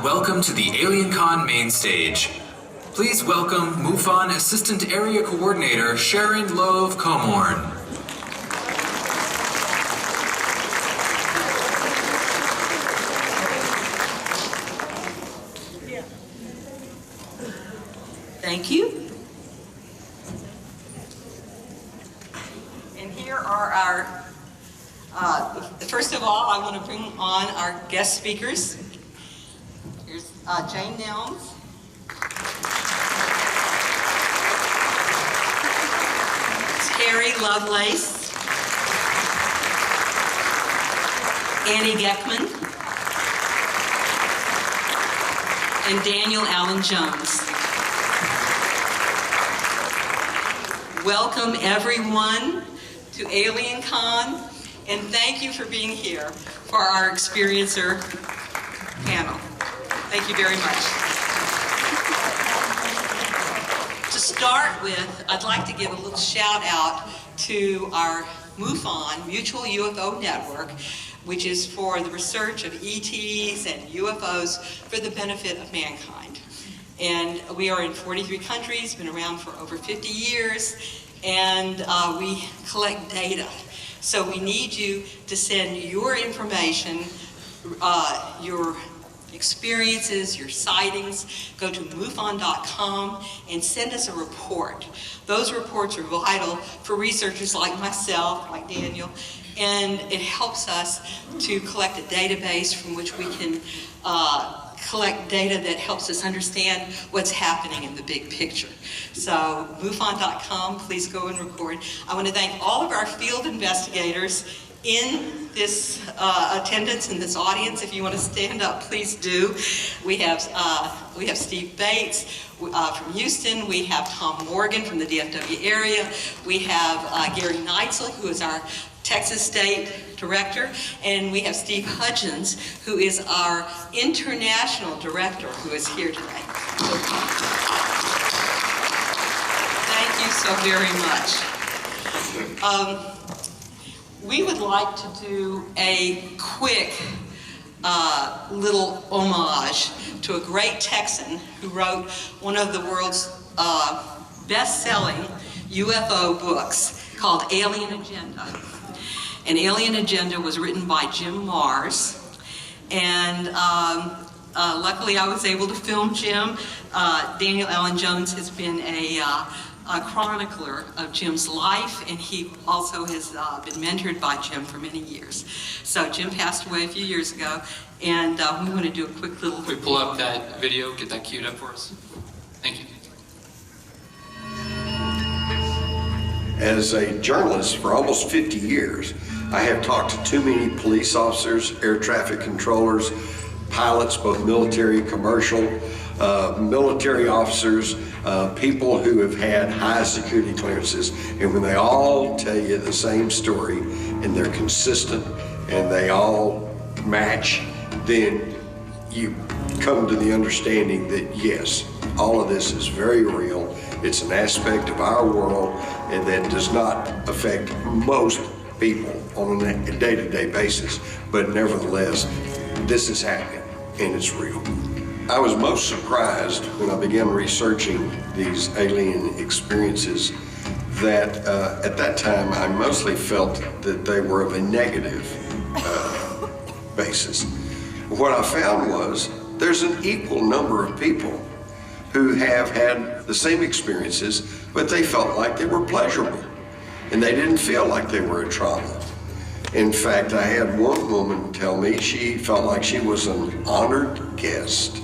and welcome to the AlienCon main stage. Please welcome MUFON Assistant Area Coordinator Sharon Komorn. Thank you. And here are our, first of all, I want to bring on our guest speakers. Here's Jane Nelms. Terry Lovelace. Annie Geckman. And Daniel Allen Jones. Welcome everyone to AlienCon, and thank you for being here for our Experiencer panel. Thank you very much. To start with, I'd like to give a little shout out to our MUFON, Mutual UFO Network, which is for the research of ETs and UFOs for the benefit of mankind. And we are in 43 countries, been around for over 50 years, and we collect data. So we need you to send your information, your experiences, your sightings. Go to MUFON.com and send us a report. Those reports are vital for researchers like myself, like Daniel, and it helps us to collect a database from which we can collect data that helps us understand what's happening in the big picture. So MUFON.com, please go and record. I want to thank all of our field investigators in this attendance, in this audience. If you want to stand up, please do. We have Steve Bates from Houston. We have Tom Morgan from the DFW area. We have Gary Neitzel, who is our Texas State Director, and we have Steve Hudgens, who is our International Director, who is here today. Thank you so very much. We would like to do a quick little homage to a great Texan who wrote one of the world's best-selling UFO books called Alien Agenda. And Alien Agenda was written by Jim Mars, and luckily I was able to film Jim. Daniel Allen Jones has been a chronicler of Jim's life, and he also has been mentored by Jim for many years. So Jim passed away a few years ago, and we want to do a quick little... Can we pull up that video, get that queued up for us? Thank you. As a journalist for almost 50 years, I have talked to too many police officers, air traffic controllers, pilots, both military, commercial, military officers, people who have had high security clearances, and when they all tell you the same story and they're consistent and they all match, then you come to the understanding that yes, all of this is very real. It's an aspect of our world and that does not affect most people on a day-to-day basis, but nevertheless, this is happening and it's real. I was most surprised when I began researching these alien experiences that at that time I mostly felt that they were of a negative basis. What I found was there's an equal number of people who have had the same experiences, but they felt like they were pleasurable and they didn't feel like they were a trauma. In fact, I had one woman tell me she felt like she was an honored guest.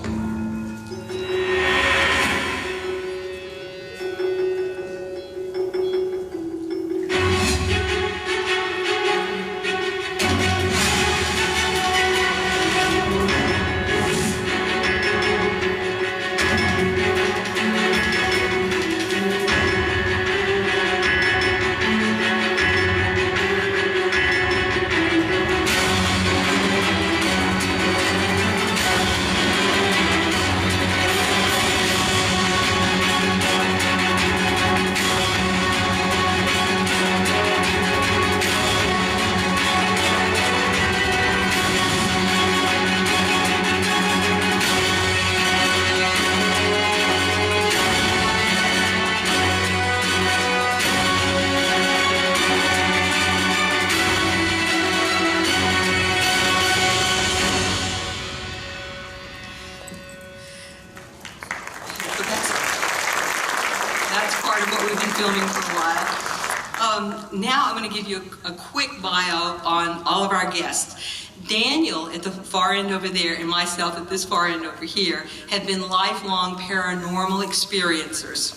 filming for a while. Now I'm going to give you a quick bio on all of our guests. Daniel at the far end over there and myself at this far end over here have been lifelong paranormal experiencers.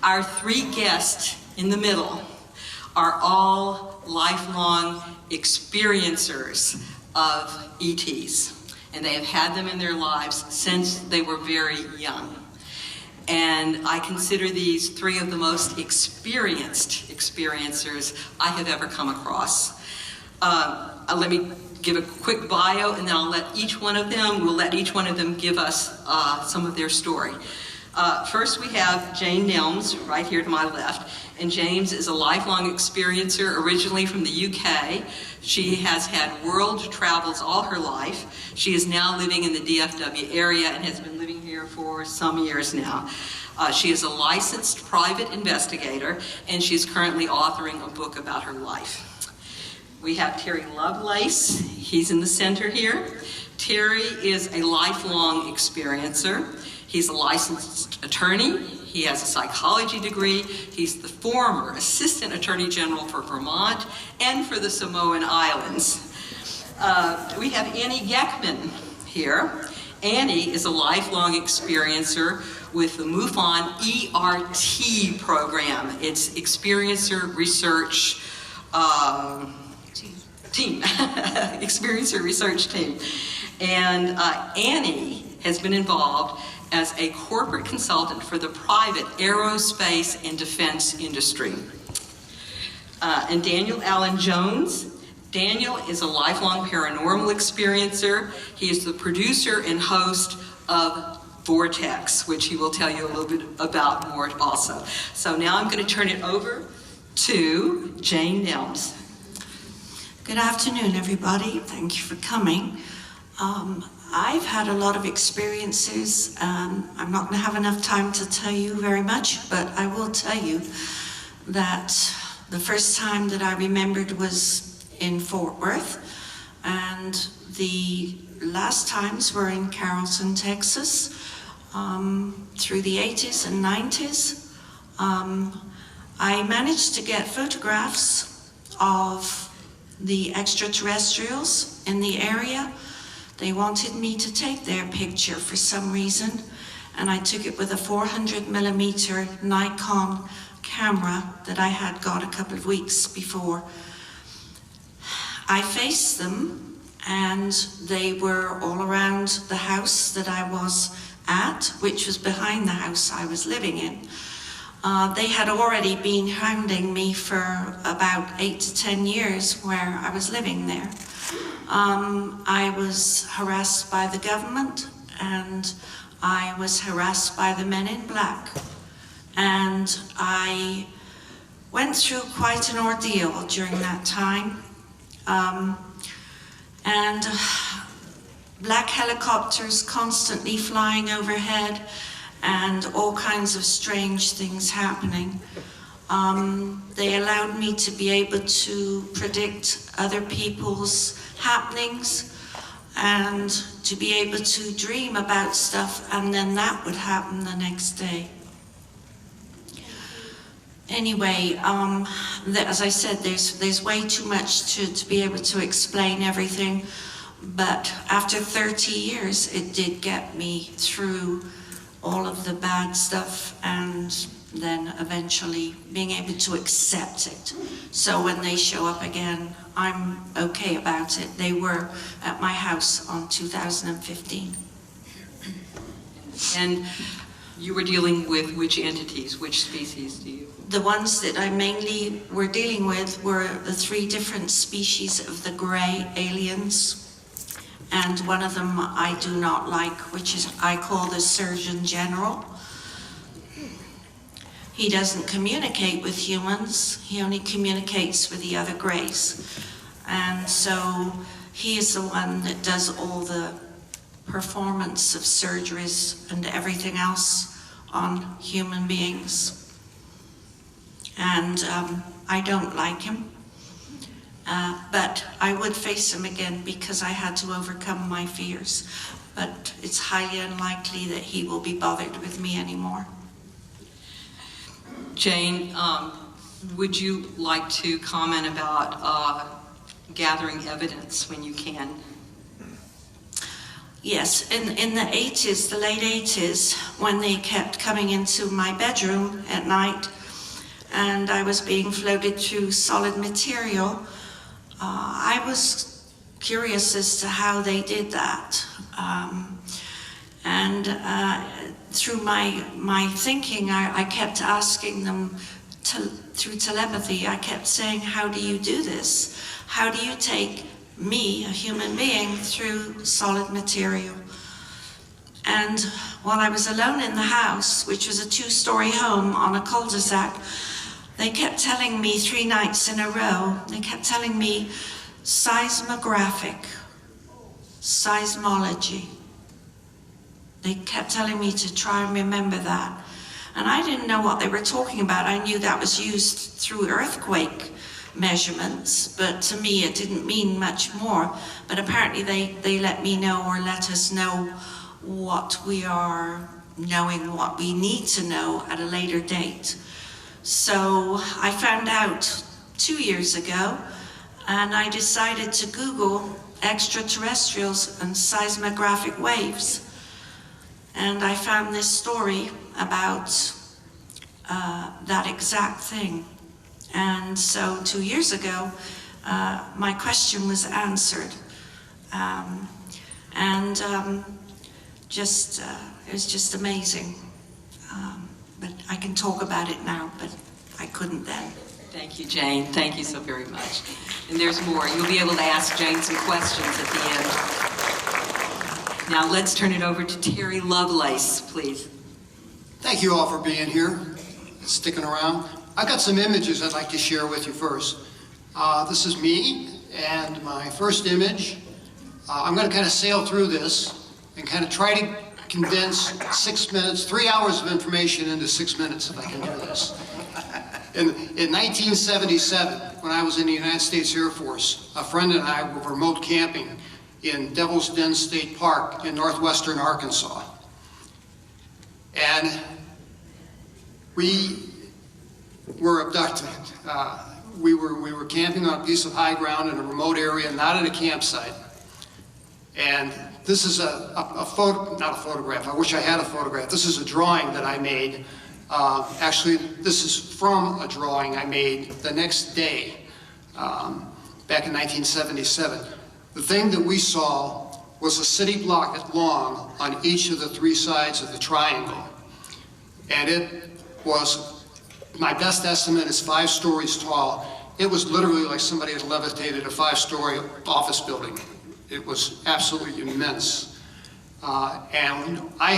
Our three guests in the middle are all lifelong experiencers of ETs, and they have had them in their lives since they were very young. And I consider these three of the most experienced experiencers I have ever come across. Let me give a quick bio, and then we'll let each one of them give us some of their story. First we have Jane Nelms, right here to my left. And James is a lifelong experiencer, originally from the UK. She has had world travels all her life. She is now living in the DFW area and has been living here for some years now. She is a licensed private investigator, and she is currently authoring a book about her life. We have Terry Lovelace. He's in the center here. Terry is a lifelong experiencer. He's a licensed attorney. He has a psychology degree. He's the former Assistant Attorney General for Vermont and for the Samoan Islands. We have Annie Geckman here. Annie is a lifelong experiencer with the MUFON ERT program. It's Experiencer Research Team. Experiencer Research Team. And Annie has been involved as a corporate consultant for the private aerospace and defense industry. And Daniel Allen Jones. Daniel is a lifelong paranormal experiencer. He is the producer and host of Vortex, which he will tell you a little bit about more also. So now I'm going to turn it over to Jane Nelms. Good afternoon, everybody. Thank you for coming. I've had a lot of experiences. I'm not going to have enough time to tell you very much, but I will tell you that the first time that I remembered was in Fort Worth, and the last times were in Carrollton, Texas, through the 80s and 90s. I managed to get photographs of the extraterrestrials in the area. They wanted me to take their picture for some reason, and I took it with a 400mm Nikon camera that I had got a couple of weeks before. I faced them, and they were all around the house that I was at, which was behind the house I was living in. They had already been hounding me for about 8 to 10 years where I was living there. I was harassed by the government, and I was harassed by the men in black. And I went through quite an ordeal during that time. Black helicopters constantly flying overhead, and all kinds of strange things happening. They allowed me to be able to predict other people's happenings and to be able to dream about stuff, and then that would happen the next day. Anyway, as I said, there's way too much to be able to explain everything, but after 30 years, it did get me through all of the bad stuff, and then eventually being able to accept it. So when they show up again, I'm okay about it. They were at my house on 2015. And you were dealing with which entities, which species do you? The ones that I mainly were dealing with were the 3 different species of the gray aliens. And one of them I do not like, which is I call the Surgeon General. He doesn't communicate with humans, he only communicates with the other grays. And so he is the one that does all the performance of surgeries and everything else on human beings. And I don't like him. But I would face him again because I had to overcome my fears. But it's highly unlikely that he will be bothered with me anymore. Jane, would you like to comment about gathering evidence when you can? Yes, in the 80s, the late 80s, when they kept coming into my bedroom at night and I was being floated through solid material, I was curious as to how they did that. Through my thinking, I kept asking them through telepathy, I kept saying, how do you do this? How do you take me, a human being, through solid material? And while I was alone in the house, which was a 2-story home on a cul-de-sac, they kept telling me 3 nights in a row, they kept telling me seismographic, seismology. They kept telling me to try and remember that. And I didn't know what they were talking about. I knew that was used through earthquake measurements, but to me it didn't mean much more. But apparently they let me know, or let us know, what we are knowing, what we need to know at a later date. So I found out 2 years ago, and I decided to Google extraterrestrials and seismographic waves. And I found this story about that exact thing. And so 2 years ago, my question was answered. It was just amazing. But I can talk about it now, but I couldn't then. Thank you, Jane. Thank you so very much. And there's more. You'll be able to ask Jane some questions at the end. Now let's turn it over to Terry Lovelace, please. Thank you all for being here, sticking around. I've got some images I'd like to share with you first. This is me, and my first image. I'm going to kind of sail through this and kind of try to condense 6 minutes, 3 hours of information into 6 minutes, if I can do this. In 1977, when I was in the United States Air Force, a friend and I were remote camping in Devil's Den State Park in northwestern Arkansas. And we were abducted. We were camping on a piece of high ground in a remote area, not at a campsite. And this is not a photograph, I wish I had a photograph. This is a drawing that I made. Actually, this is from a drawing I made the next day, back in 1977. The thing that we saw was a city block long on each of the 3 sides of the triangle. And it was, my best estimate is 5 stories tall. It was literally like somebody had levitated a 5-story office building. It was absolutely immense. And I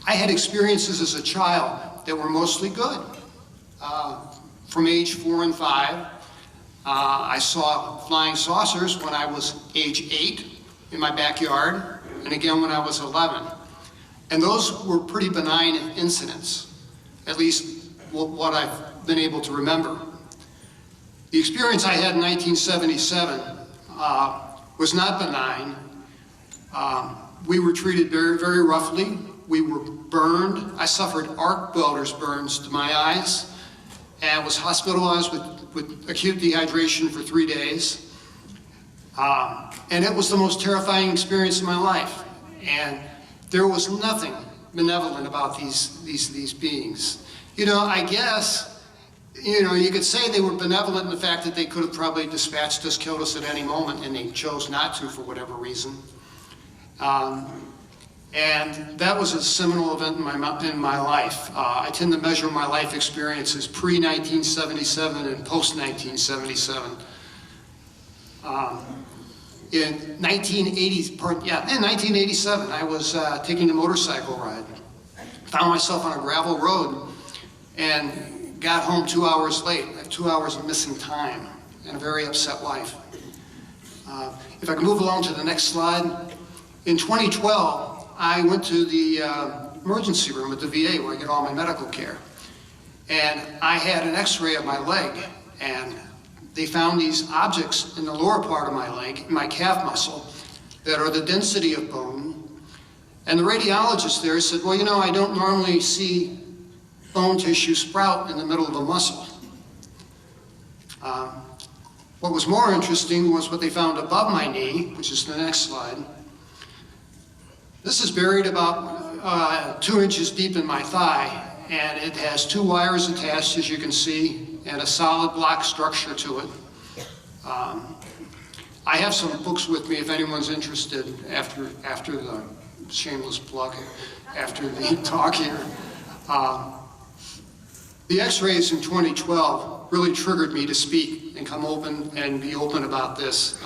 had experiences as a child that were mostly good. From age 4 and 5, I saw flying saucers when I was age 8 in my backyard, and again when I was 11. And those were pretty benign incidents, at least what I've been able to remember. The experience I had in 1977 was not benign. We were treated very, very roughly. We were burned. I suffered arc welder's burns to my eyes and was hospitalized with acute dehydration for 3 days. And it was the most terrifying experience of my life. And there was nothing benevolent about these beings. You know, I guess, you know, you could say they were benevolent in the fact that they could have probably dispatched us, killed us at any moment, and they chose not to for whatever reason. And that was a seminal event in my life. I tend to measure my life experiences pre-1977 and post-1977. In 1987, I was taking a motorcycle ride. Found myself on a gravel road and got home 2 hours late. I have 2 hours of missing time and a very upset wife. If I can move along to the next slide. In 2012, I went to the emergency room at the VA where I get all my medical care. And I had an x-ray of my leg, and they found these objects in the lower part of my leg, my calf muscle, that are the density of bone. And the radiologist there said, well, you know, I don't normally see bone tissue sprout in the middle of a muscle. What was more interesting was what they found above my knee, which is the next slide. This is buried about 2 inches deep in my thigh, and it has 2 wires attached, as you can see, and a solid block structure to it. I have some books with me if anyone's interested after the shameless plug, after the talk here. The x-rays in 2012 really triggered me to speak and come open and be open about this,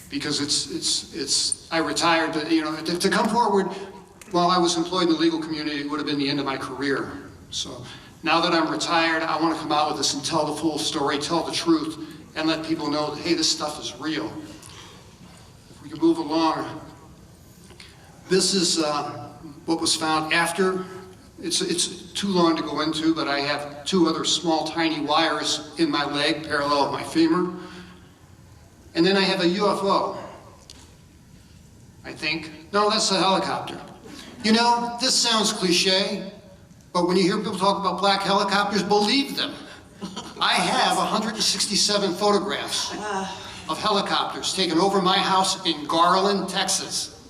because I retired, to come forward while I was employed in the legal community would have been the end of my career. So now that I'm retired, I want to come out with this and tell the full story, tell the truth, and let people know that, hey, this stuff is real. If we can move along. This is what was found after. It's too long to go into, but I have 2 other small tiny wires in my leg, parallel with my femur. And then I have a UFO, I think. No, that's a helicopter. You know, this sounds cliche, but when you hear people talk about black helicopters, believe them. I have 167 photographs of helicopters taken over my house in Garland, Texas,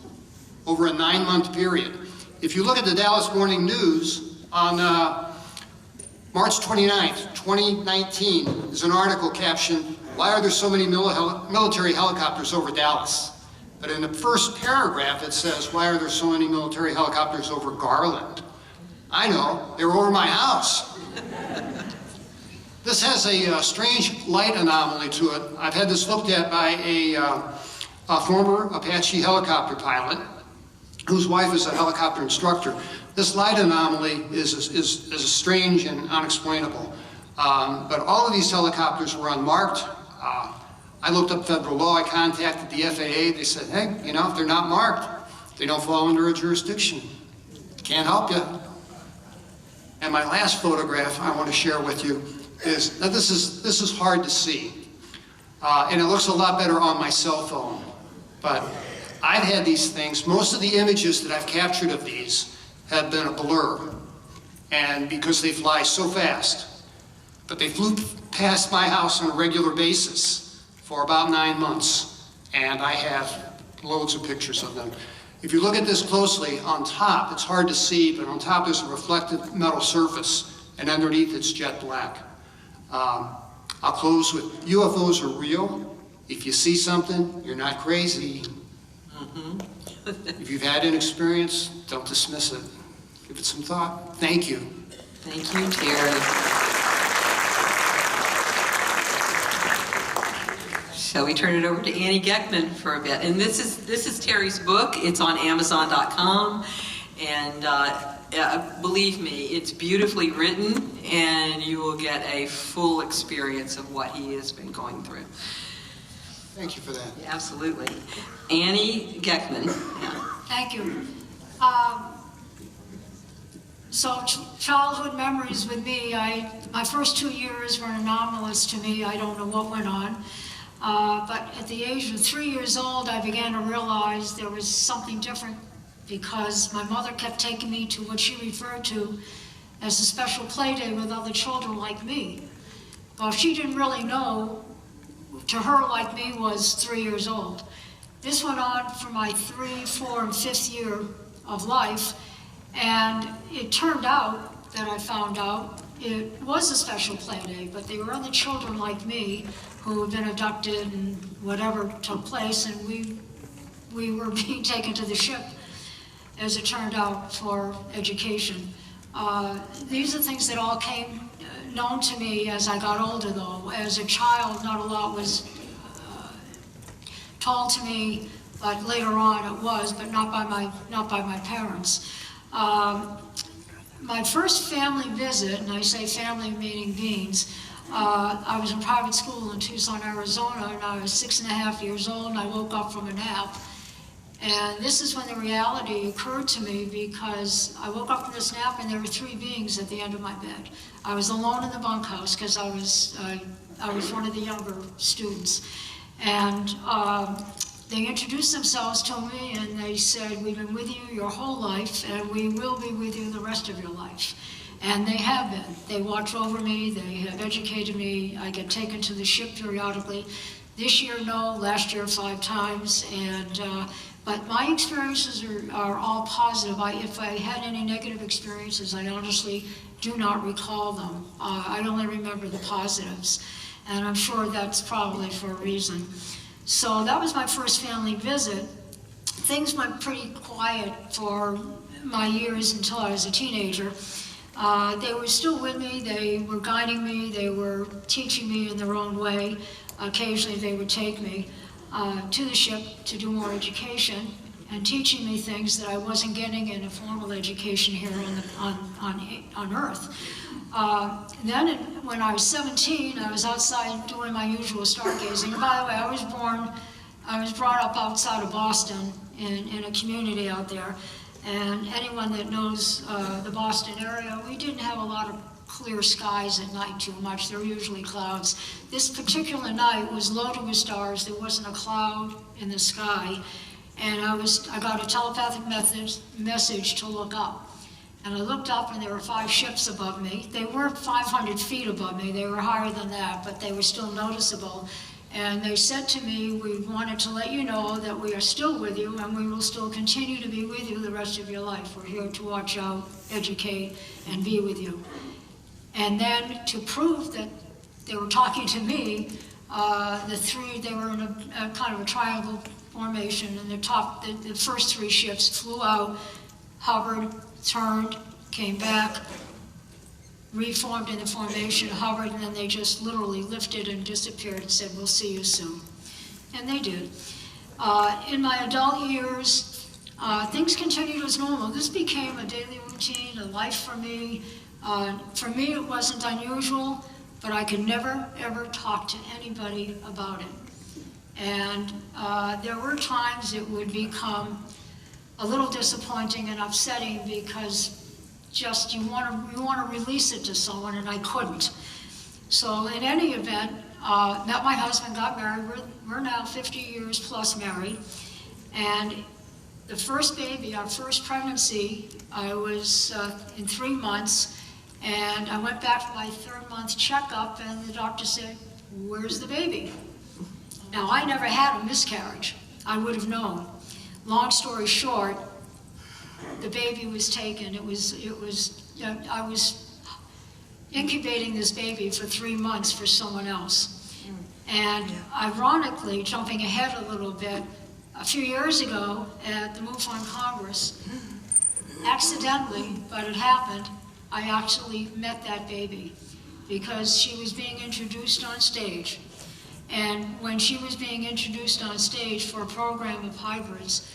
over a 9-month period. If you look at the Dallas Morning News on March 29th, 2019, there's an article captioned, "Why are there so many military helicopters over Dallas?" But in the first paragraph it says, "Why are there so many military helicopters over Garland?" I know, they were over my house. This has a strange light anomaly to it. I've had this looked at by a former Apache helicopter pilot whose wife is a helicopter instructor. This light anomaly is strange and unexplainable. But all of these helicopters were unmarked. I looked up federal law, I contacted the FAA, they said, hey, if they're not marked, they don't fall under a jurisdiction. Can't help you. And my last photograph I want to share with you is, now this is hard to see. And it looks a lot better on my cell phone. But I've had these things, most of the images that I've captured of these have been a blur. And because they fly so fast. But they flew past my house on a regular basis for about 9 months. And I have loads of pictures of them. If you look at this closely, on top, it's hard to see, but on top there's a reflective metal surface, and underneath it's jet black. I'll close with, UFOs are real. If you see something, you're not crazy. If you've had an experience, don't dismiss it. Give it some thought. Thank you. Thank you, Terry. Shall we turn it over to Annie Geckman for a bit? And this is Terry's book. It's on Amazon.com, and believe me, it's beautifully written, and you will get a full experience of what he has been going through. Thank you for that. Yeah, absolutely. Annie Geckman. Yeah. Thank you. So childhood memories with me, my first 2 years were anomalous to me. I don't know what went on. But at the age of 3 years old, I began to realize there was something different, because my mother kept taking me to what she referred to as a special play day with other children like me. Well, she didn't really know, to her like me was 3 years old. This went on for my 3, 4, and 5th year of life, and it turned out that I found out it was a special play day, but they were other children like me who had been abducted and whatever took place, and we were being taken to the ship, as it turned out, for education. These are things that all came known to me as I got older, though. As a child, not a lot was told to me, but later on it was, but not by my parents. My first family visit, and I say family meaning beings, I was in private school in Tucson, Arizona, and I was 6.5 years old, and I woke up from a nap. And this is when the reality occurred to me, because I woke up from this nap and there were 3 beings at the end of my bed. I was alone in the bunkhouse because I was one of the younger students. And they introduced themselves to me and they said, we've been with you your whole life and we will be with you the rest of your life. And they have been. They watch over me, they have educated me. I get taken to the ship periodically. This year, no, last year 5 times. But my experiences are all positive. If I had any negative experiences, I honestly do not recall them. I only remember the positives. And I'm sure that's probably for a reason. So that was my first family visit. Things went pretty quiet for my years until I was a teenager. They were still with me, they were guiding me, they were teaching me in their own way. Occasionally they would take me to the ship to do more education and teaching me things that I wasn't getting in a formal education here on Earth. Then when I was 17, I was outside doing my usual stargazing. By the way, I was brought up outside of Boston in a community out there. And anyone that knows the Boston area, we didn't have a lot of clear skies at night too much. There were usually clouds. This particular night was loaded with stars. There wasn't a cloud in the sky. And I got a telepathic message to look up. And I looked up and there were 5 ships above me. They weren't 500 feet above me. They were higher than that, but they were still noticeable. And they said to me, we wanted to let you know that we are still with you and we will still continue to be with you the rest of your life. We're here to watch out, educate, and be with you. And then to prove that they were talking to me, they were in a kind of a triangle formation, and the first 3 ships flew out, hovered, turned, came back, reformed in the formation, hovered, and then they just literally lifted and disappeared and said, we'll see you soon. And they did. In my adult years, things continued as normal. This became a daily routine, a life for me. For me, it wasn't unusual, but I could never, ever talk to anybody about it. And there were times it would become a little disappointing and upsetting because just you want to release it to someone, and I couldn't. So in any event, met my husband, got married. We're now 50 years plus married. And the first baby, our first pregnancy, I was in 3 months, and I went back for my 3rd month checkup, and the doctor said, where's the baby? Now, I never had a miscarriage. I would have known. Long story short, the baby was taken. I was incubating this baby for 3 months for someone else. And ironically, jumping ahead a little bit, a few years ago at the MUFON Congress, accidentally, but it happened, I actually met that baby because she was being introduced on stage. And when she was being introduced on stage for a program of hybrids,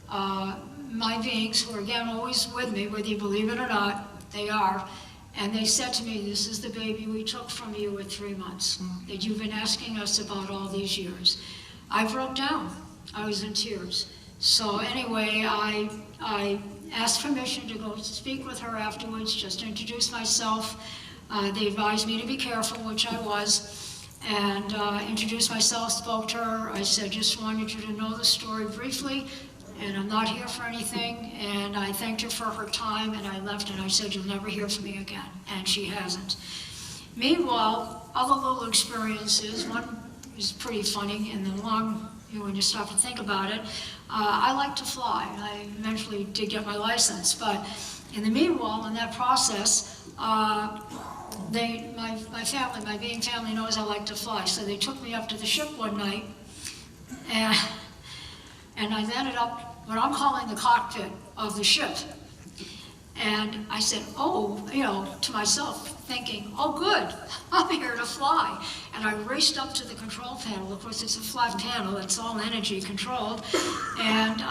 my beings, who are again always with me, whether you believe it or not, they are, and they said to me, this is the baby we took from you at 3 months, that you've been asking us about all these years. I broke down. I was in tears. So anyway, I asked permission to go speak with her afterwards, just to introduce myself. They advised me to be careful, which I was, and introduced myself, spoke to her. I said, just wanted you to know the story briefly, and I'm not here for anything. And I thanked her for her time, and I left, and I said, you'll never hear from me again. And she hasn't. Meanwhile, other little experiences, one is pretty funny in the long, when you stop to think about it. I like to fly. I eventually did get my license, but in the meanwhile, in that process, my being family knows I like to fly, so they took me up to the ship one night, and I landed up what I'm calling the cockpit of the ship. And I said, oh, to myself, thinking, oh good, I'm here to fly. And I raced up to the control panel. Of course, it's a flat panel, it's all energy controlled. And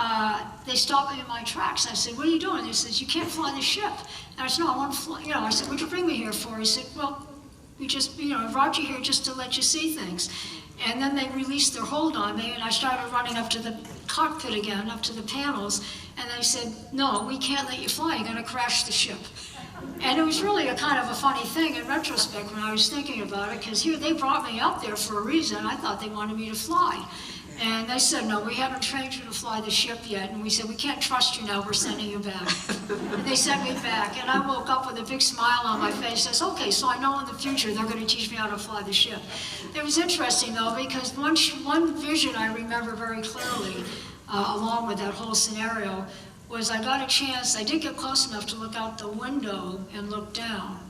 they stopped me in my tracks. I said, what are you doing? They said, you can't fly the ship. And I said, no, I want to fly. I said, what'd you bring me here for? He said, well, we just, brought you here just to let you see things. And then they released their hold on me, and I started running up to the cockpit again, up to the panels, and they said, no, we can't let you fly, you're gonna crash the ship. And it was really a kind of a funny thing in retrospect when I was thinking about it, because here they brought me up there for a reason. I thought they wanted me to fly. And they said, no, we haven't trained you to fly the ship yet. And we said, we can't trust you now, we're sending you back. And they sent me back, and I woke up with a big smile on my face. I said, okay, so I know in the future they're going to teach me how to fly the ship. It was interesting, though, because one vision I remember very clearly, along with that whole scenario, was I got a chance, I did get close enough to look out the window and look down.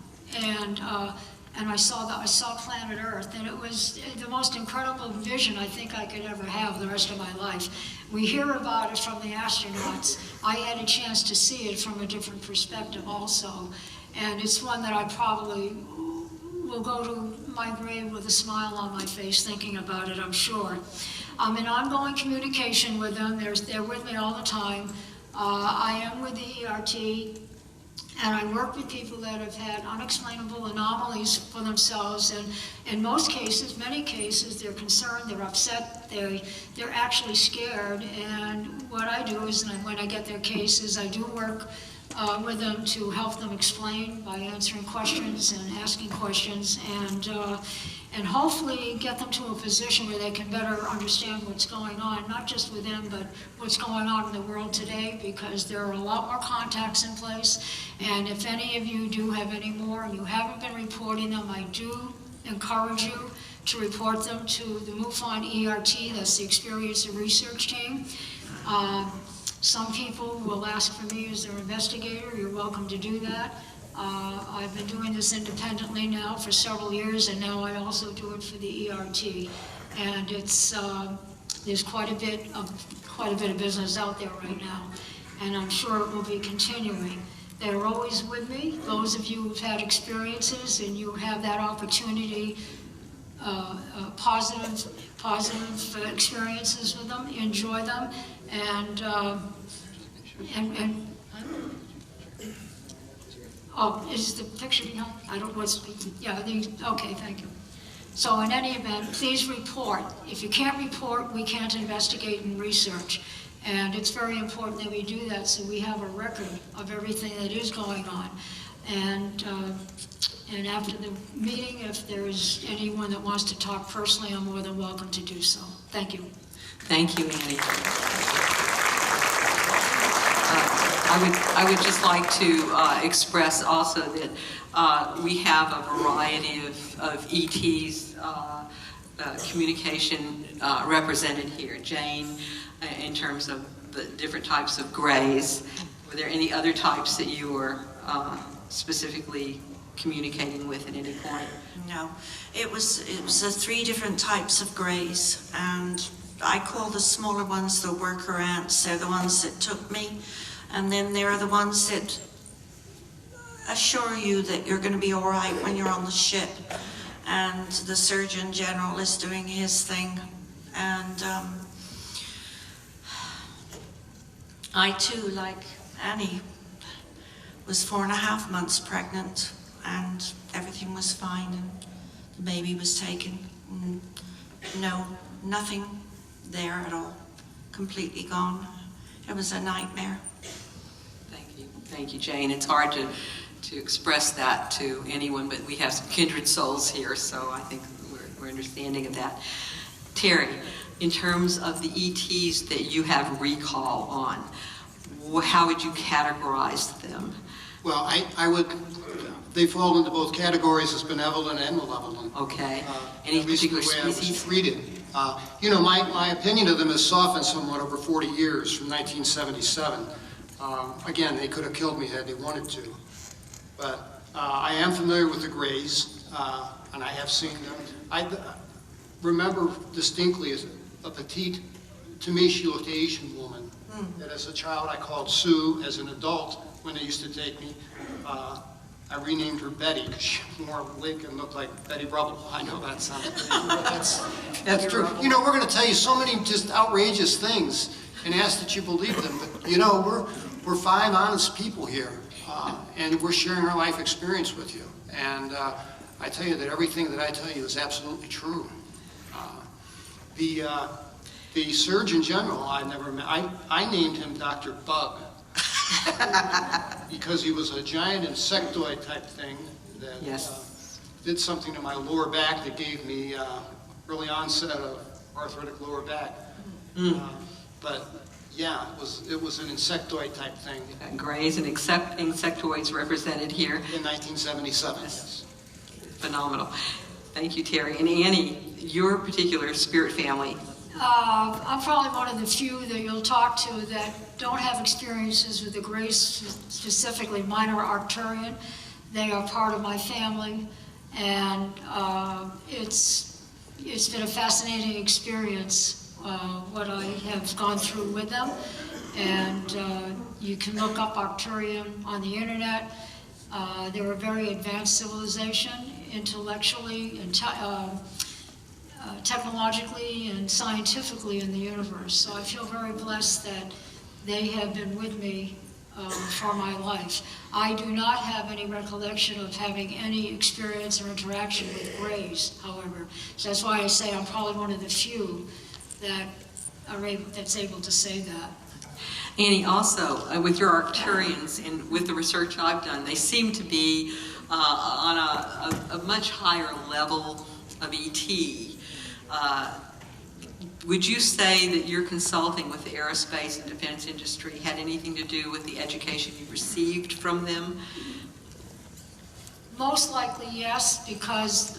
And I saw planet Earth, and it was the most incredible vision I think I could ever have the rest of my life. We hear about it from the astronauts. I had a chance to see it from a different perspective also, and it's one that I probably will go to my grave with a smile on my face thinking about it, I'm sure. I'm in ongoing communication with them. They're with me all the time. I am with the ERT. And I work with people that have had unexplainable anomalies for themselves, and in most cases, many cases, they're concerned, they're upset, they're actually scared. And what I do is, when I get their cases, I do work with them to help them explain by answering questions and asking questions, and hopefully get them to a position where they can better understand what's going on, not just with them, but what's going on in the world today, because there are a lot more contacts in place. And if any of you do have any more and you haven't been reporting them, I do encourage you to report them to the MUFON ERT, that's the Experience and Research Team. Some people will ask for me as their investigator. You're welcome to do that. I've been doing this independently now for several years, and now I also do it for the ERT. And it's there's quite a bit of business out there right now, and I'm sure it will be continuing. They're always with me. Those of you who've had experiences and you have that opportunity, positive experiences with them, enjoy them, and oh, is the picture behind? I don't know what's, yeah, okay, thank you. So in any event, please report. If you can't report, we can't investigate and research. And it's very important that we do that so we have a record of everything that is going on. And after the meeting, if there's anyone that wants to talk personally, I'm more than welcome to do so. Thank you. Thank you, Annie. I would just like to express also that we have a variety of ETs communication represented here. Jane, in terms of the different types of grays, were there any other types that you were specifically communicating with at any point? No, it was 3 different types of grays, and I call the smaller ones the worker ants. They're the ones that took me. And then there are the ones that assure you that you're going to be all right when you're on the ship. And the Surgeon General is doing his thing. And I too, like Annie, was 4.5 months pregnant, and everything was fine, and the baby was taken. No, nothing there at all. Completely gone. It was a nightmare. Thank you, Jane. It's hard to express that to anyone, but we have some kindred souls here, so I think we're understanding of that. Terry, in terms of the ETs that you have recall on, how would you categorize them? Well, I would, they fall into both categories as benevolent and malevolent. Okay. Any particular way I was treated. You know, my opinion of them has softened somewhat over 40 years from 1977. Again, they could have killed me had they wanted to. But I am familiar with the Greys, and I have seen them. I remember distinctly as a petite, to me she looked Asian woman. That as a child I called Sue. As an adult, when they used to take me, I renamed her Betty because she wore a wig and looked like Betty Rubble. I know that sounds crazy, but that's true. You know, we're going to tell you so many just outrageous things and ask that you believe them. But you know, we're 5 honest people here, and we're sharing our life experience with you. And I tell you that everything that I tell you is absolutely true. The Surgeon General I never met, I named him Dr. Bug because he was a giant insectoid type thing that did something to my lower back that gave me early onset of arthritic lower back. But yeah, it was an insectoid type thing Grays and insectoids represented here. in 1977, yes. Phenomenal. Thank you, Terry. And Annie, your particular spirit family. I'm probably one of the few that you'll talk to that don't have experiences with the Greys, specifically minor Arcturian. They are part of my family, and it's been a fascinating experience, what I have gone through with them. And you can look up Arcturian on the internet. They're a very advanced civilization, intellectually and technologically and scientifically in the universe. So I feel very blessed that they have been with me for my life. I do not have any recollection of having any experience or interaction with Greys, however. So that's why I say I'm probably one of the few that's able to say that. Annie, also, with your Arcturians and with the research I've done, they seem to be on a much higher level of ET. Would you say that your consulting with the aerospace and defense industry had anything to do with the education you received from them? Most likely, yes, because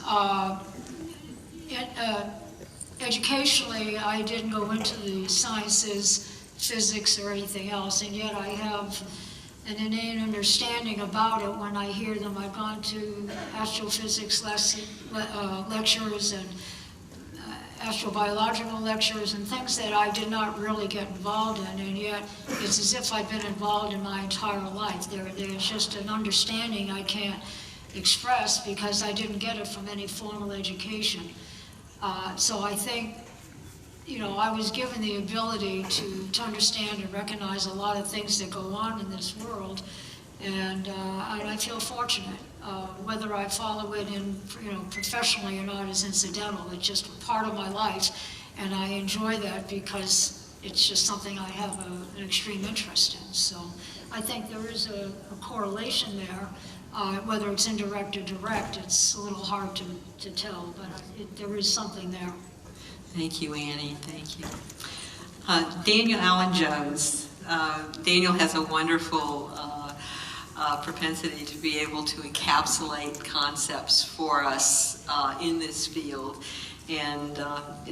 educationally, I didn't go into the sciences, physics, or anything else, and yet I have an innate understanding about it when I hear them. I've gone to astrophysics lectures and astrobiological lectures and things that I did not really get involved in, and yet it's as if I've been involved in my entire life. There's just an understanding I can't express because I didn't get it from any formal education. So I think, I was given the ability to understand and recognize a lot of things that go on in this world, and I feel fortunate. Whether I follow it professionally or not is incidental. It's just part of my life, and I enjoy that because it's just something I have an extreme interest in. So I think there is a correlation there. Whether it's indirect or direct, it's a little hard to tell, but there is something there. Thank you, Annie. Thank you. Daniel Allen Jones. Daniel has a wonderful propensity to be able to encapsulate concepts for us in this field. And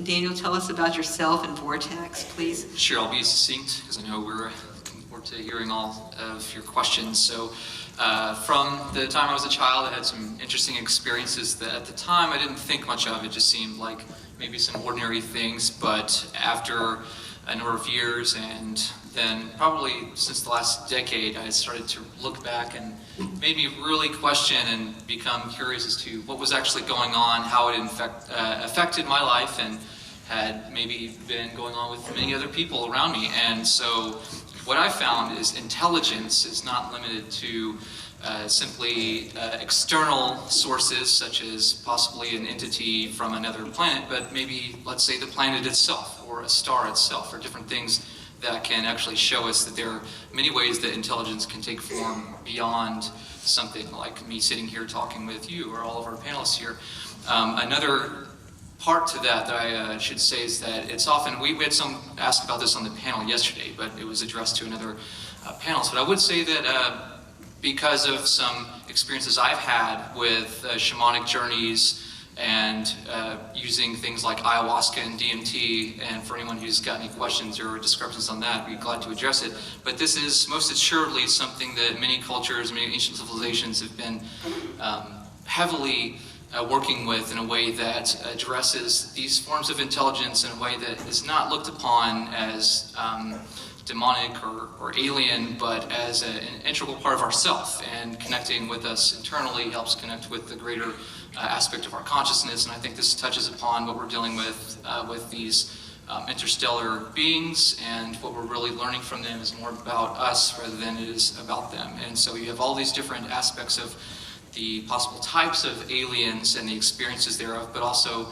Daniel, tell us about yourself and Vortex, please. Sure, I'll be succinct because I know we're looking forward to hearing all of your questions. So from the time I was a child, I had some interesting experiences that at the time I didn't think much of. It just seemed like maybe some ordinary things, but after a number of years and then probably since the last decade, I started to look back and made me really question and become curious as to what was actually going on, how it affected my life, and had maybe been going on with many other people around me. And so what I found is intelligence is not limited to simply external sources, such as possibly an entity from another planet, but maybe, let's say, the planet itself or a star itself, or different things that can actually show us that there are many ways that intelligence can take form beyond something like me sitting here talking with you or all of our panelists here. Another part to that I should say is that it's often, we had some asked about this on the panel yesterday, but it was addressed to another panelist. But I would say that because of some experiences I've had with shamanic journeys and using things like ayahuasca and DMT, and for anyone who's got any questions or discrepancies on that, I'd be glad to address it. But this is most assuredly something that many cultures, many ancient civilizations have been heavily working with in a way that addresses these forms of intelligence in a way that is not looked upon as demonic or alien, but as an integral part of ourself, and connecting with us internally helps connect with the greater aspect of our consciousness. And I think this touches upon what we're dealing with these interstellar beings, and what we're really learning from them is more about us rather than it is about them. And so you have all these different aspects of the possible types of aliens and the experiences thereof, but also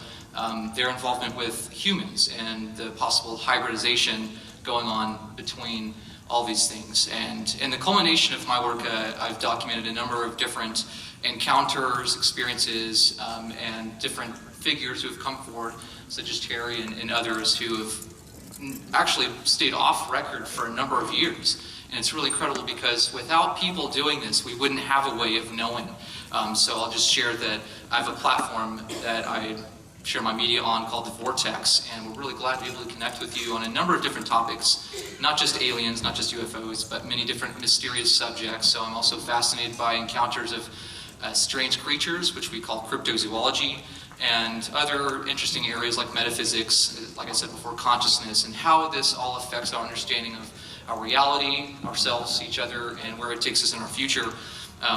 their involvement with humans and the possible hybridization going on between all these things. And in the culmination of my work, I've documented a number of different encounters, experiences, and different figures who have come forward, such as Terry and others who have actually stayed off record for a number of years. And it's really incredible because without people doing this, we wouldn't have a way of knowing. So I'll just share that I have a platform that I share my media on called The Vortex, and we're really glad to be able to connect with you on a number of different topics, not just aliens, not just UFOs, but many different mysterious subjects. So I'm also fascinated by encounters of strange creatures, which we call cryptozoology, and other interesting areas like metaphysics, like I said before, consciousness, and how this all affects our understanding of our reality, ourselves, each other, and where it takes us in our future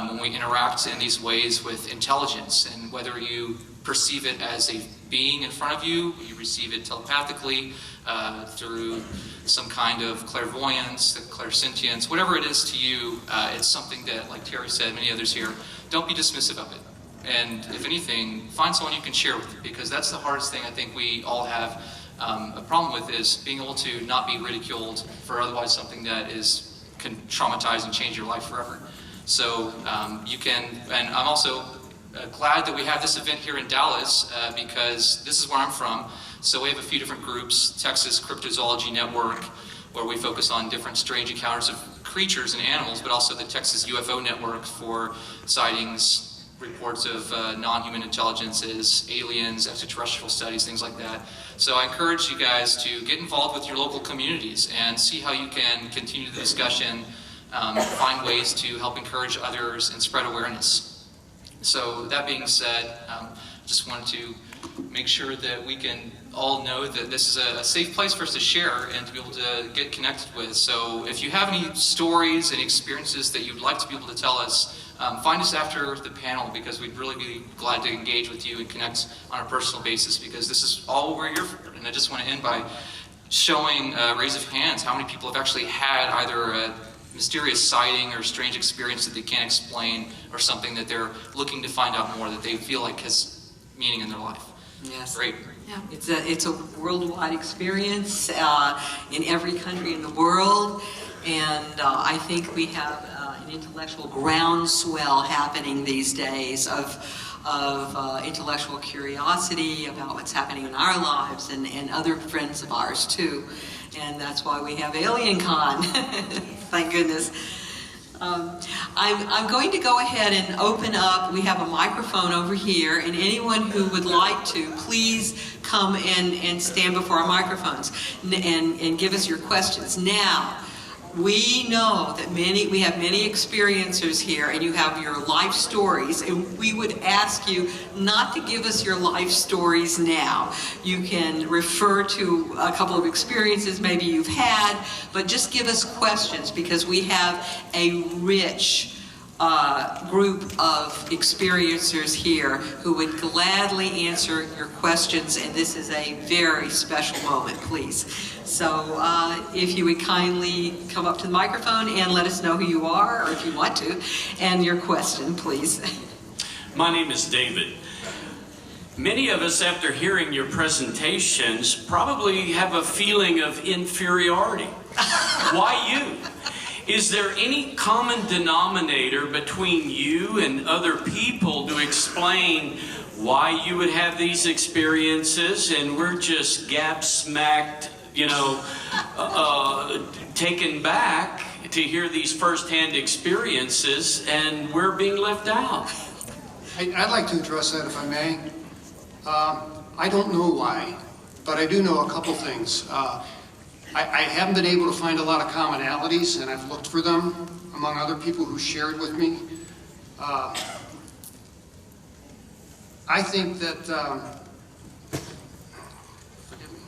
when we interact in these ways with intelligence. And whether you perceive it as a being in front of you, you receive it telepathically, through some kind of clairvoyance, clairsentience, whatever it is to you, it's something that, like Terry said, many others here, don't be dismissive of it. And if anything, find someone you can share with, because that's the hardest thing I think we all have a problem with, is being able to not be ridiculed for otherwise something that can traumatize and change your life forever. So you can, and I'm also glad that we have this event here in Dallas because this is where I'm from. So we have a few different groups, Texas Cryptozoology Network, where we focus on different strange encounters of creatures and animals, but also the Texas UFO Network for sightings, reports of non-human intelligences, aliens, extraterrestrial studies, things like that. So I encourage you guys to get involved with your local communities and see how you can continue the discussion, find ways to help encourage others and spread awareness. So that being said, just wanted to make sure that we can all know that this is a safe place for us to share and to be able to get connected with. So if you have any stories and experiences that you'd like to be able to tell us, find us after the panel, because we'd really be glad to engage with you and connect on a personal basis, because this is all we're here for. And I just want to end by showing a raise of hands how many people have actually had either a mysterious sighting or strange experience that they can't explain, or something that they're looking to find out more that they feel like has meaning in their life. Yes. Great. Yeah. It's a worldwide experience in every country in the world, and I think we have an intellectual groundswell happening these days of intellectual curiosity about what's happening in our lives, and other friends of ours too. And that's why we have AlienCon. Thank goodness. I'm going to go ahead and open up. We have a microphone over here, and anyone who would like to, please come and stand before our microphones and give us your questions. Now, we know that we have many experiencers here, and you have your life stories, and we would ask you not to give us your life stories now. You can refer to a couple of experiences maybe you've had, but just give us questions, because we have a rich group of experiencers here who would gladly answer your questions, and this is a very special moment, please. So if you would kindly come up to the microphone and let us know who you are, or if you want to, and your question, please. My name is David. Many of us, after hearing your presentations, probably have a feeling of inferiority. Why you? Is there any common denominator between you and other people to explain why you would have these experiences and we're just gab-smacked, taken back to hear these first-hand experiences, and we're being left out? I'd like to address that, if I may. I don't know why, but I do know a couple things. I haven't been able to find a lot of commonalities, and I've looked for them among other people who shared with me. I think that, forgive me.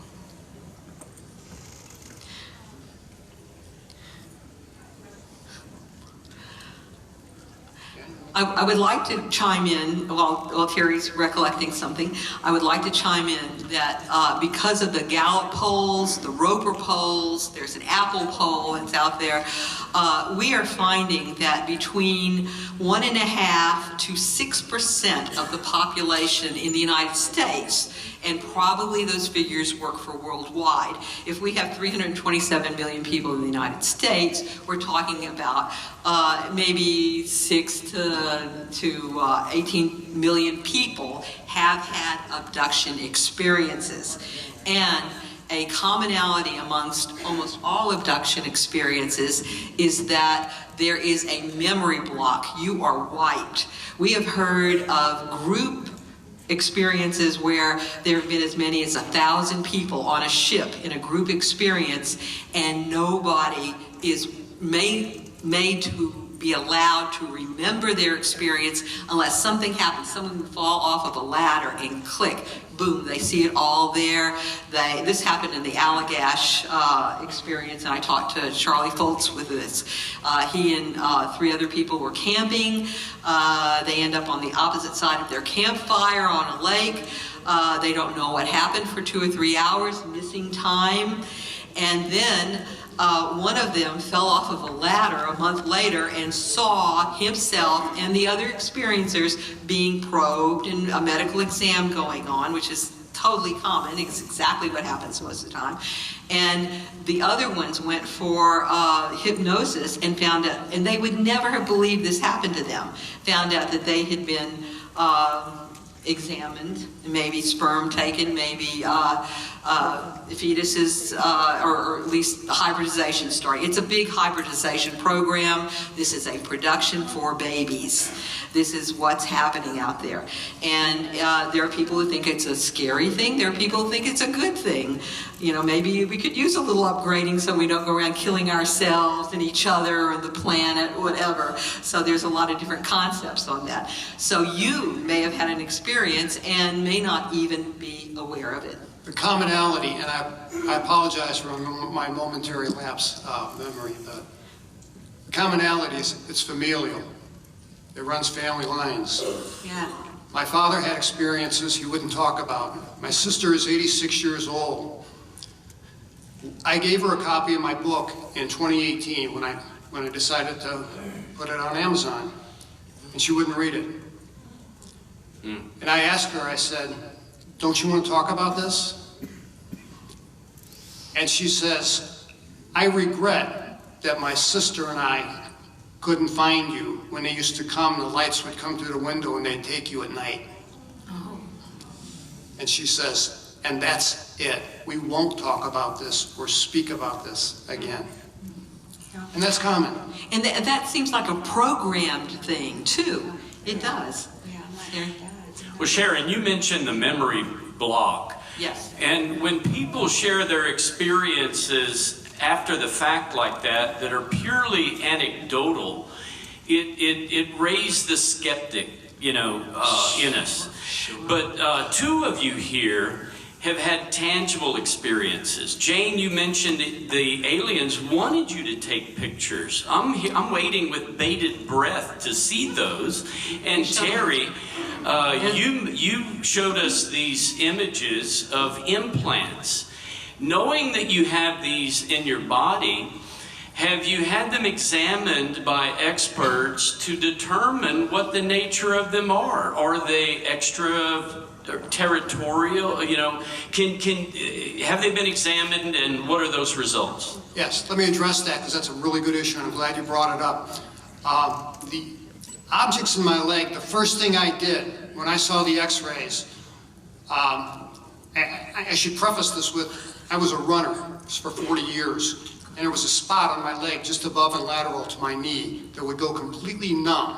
I would like to chime in, while Terry's recollecting something, I would like to chime in that because of the Gallup polls, the Roper polls, there's an Apple poll that's out there, we are finding that between 1.5% to 6% of the population in the United States, and probably those figures work for worldwide. If we have 327 million people in the United States, we're talking about maybe 6 to 18 million people have had abduction experiences. And a commonality amongst almost all abduction experiences is that there is a memory block. You are wiped. We have heard of group experiences where there have been as many as 1,000 people on a ship in a group experience, and nobody is made to be allowed to remember their experience unless something happens. Someone would fall off of a ladder and click, boom, they see it all there. This happened in the Allagash experience, and I talked to Charlie Foltz with this. He and 3 other people were camping. They end up on the opposite side of their campfire on a lake. They don't know what happened for 2 or 3 hours, missing time. And then one of them fell off of a ladder a month later and saw himself and the other experiencers being probed and a medical exam going on, which is totally common. It's exactly what happens most of the time. And the other ones went for hypnosis and found out, and they would never have believed this happened to them, found out that they had been examined, maybe sperm taken, maybe fetuses, or at least a hybridization story. It's a big hybridization program. This is a production for babies. This is what's happening out there. And there are people who think it's a scary thing. There are people who think it's a good thing. You know, maybe we could use a little upgrading so we don't go around killing ourselves and each other and the planet, whatever. So there's a lot of different concepts on that. So you may have had an experience and may not even be aware of it. The commonality, and I apologize for my momentary lapse of memory, but the commonality is it's familial. It runs family lines. Yeah. My father had experiences he wouldn't talk about. My sister is 86 years old. I gave her a copy of my book in 2018 when I decided to put it on Amazon, and she wouldn't read it. And I asked her, I said, "Don't you want to talk about this?" And she says, "I regret that my sister and I couldn't find you when they used to come, the lights would come through the window and they'd take you at night." Oh. And she says, "And that's it. We won't talk about this or speak about this again." Yeah. And that's common. And that seems like a programmed thing, too. It does. Yeah. Well, Sharon, you mentioned the memory block. Yes. And when people share their experiences after the fact like that are purely anecdotal, it raised the skeptic, in us. But 2 of you here have had tangible experiences. Jane, you mentioned the aliens wanted you to take pictures. I'm waiting with bated breath to see those. And Terry, you showed us these images of implants. Knowing that you have these in your body, have you had them examined by experts to determine what the nature of them are? Are they extraterritorial? Have they been examined, and what are those results? Yes, let me address that because that's a really good issue and I'm glad you brought it up. The objects in my leg, the first thing I did when I saw the x-rays, I should preface this with, I was a runner for 40 years, and there was a spot on my leg just above and lateral to my knee that would go completely numb.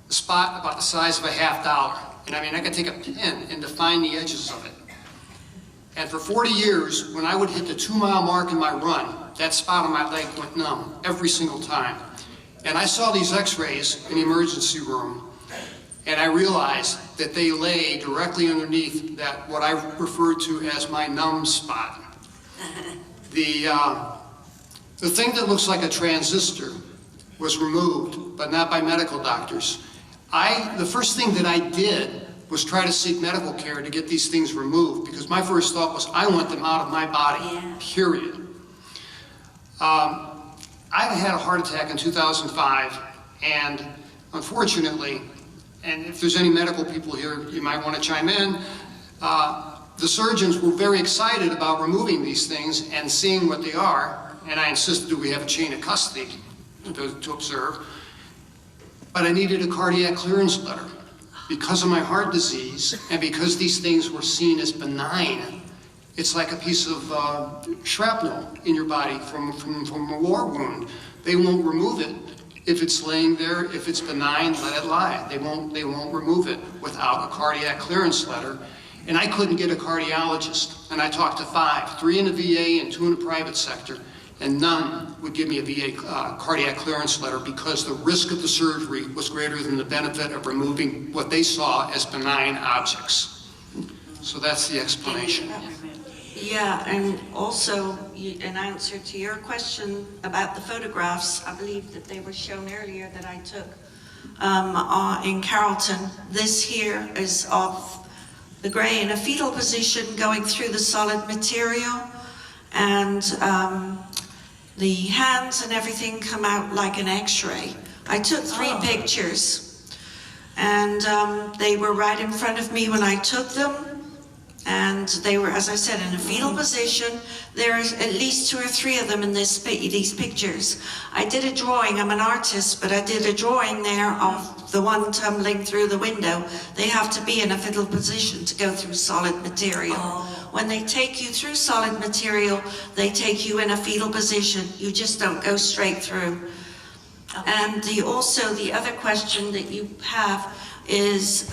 A spot about the size of a $50. And I mean, I could take a pin and define the edges of it. And for 40 years, when I would hit the 2-mile mark in my run, that spot on my leg went numb every single time. And I saw these x-rays in the emergency room, and I realized that they lay directly underneath that, what I refer to as my numb spot. The thing that looks like a transistor was removed, but not by medical doctors. The first thing that I did was try to seek medical care to get these things removed, because my first thought was, I want them out of my body, period. I had a heart attack in 2005, and unfortunately, and if there's any medical people here, you might want to chime in, the surgeons were very excited about removing these things and seeing what they are, and I insisted that we have a chain of custody to observe. But I needed a cardiac clearance letter because of my heart disease and because these things were seen as benign It's like a piece of shrapnel in your body from a war wound. They won't remove it. If it's laying there, if it's benign, let it lie. They won't remove it without a cardiac clearance letter. And I couldn't get a cardiologist. And I talked to 5, 3 in the VA and 2 in the private sector, and none would give me a VA cardiac clearance letter because the risk of the surgery was greater than the benefit of removing what they saw as benign objects. So that's the explanation. Yeah, and also in answer to your question about the photographs, I believe that they were shown earlier that I took in Carrollton. This here is of the gray in a fetal position going through the solid material, and the hands and everything come out like an x-ray. I took 3 pictures, and they were right in front of me when I took them. And they were, as I said, in a fetal position. There's at least 2 or 3 of them in these pictures. I did a drawing, I'm an artist, but I did a drawing there of the one tumbling through the window. They have to be in a fetal position to go through solid material. When they take you through solid material, they take you in a fetal position. You just don't go straight through. And also the other question that you have is,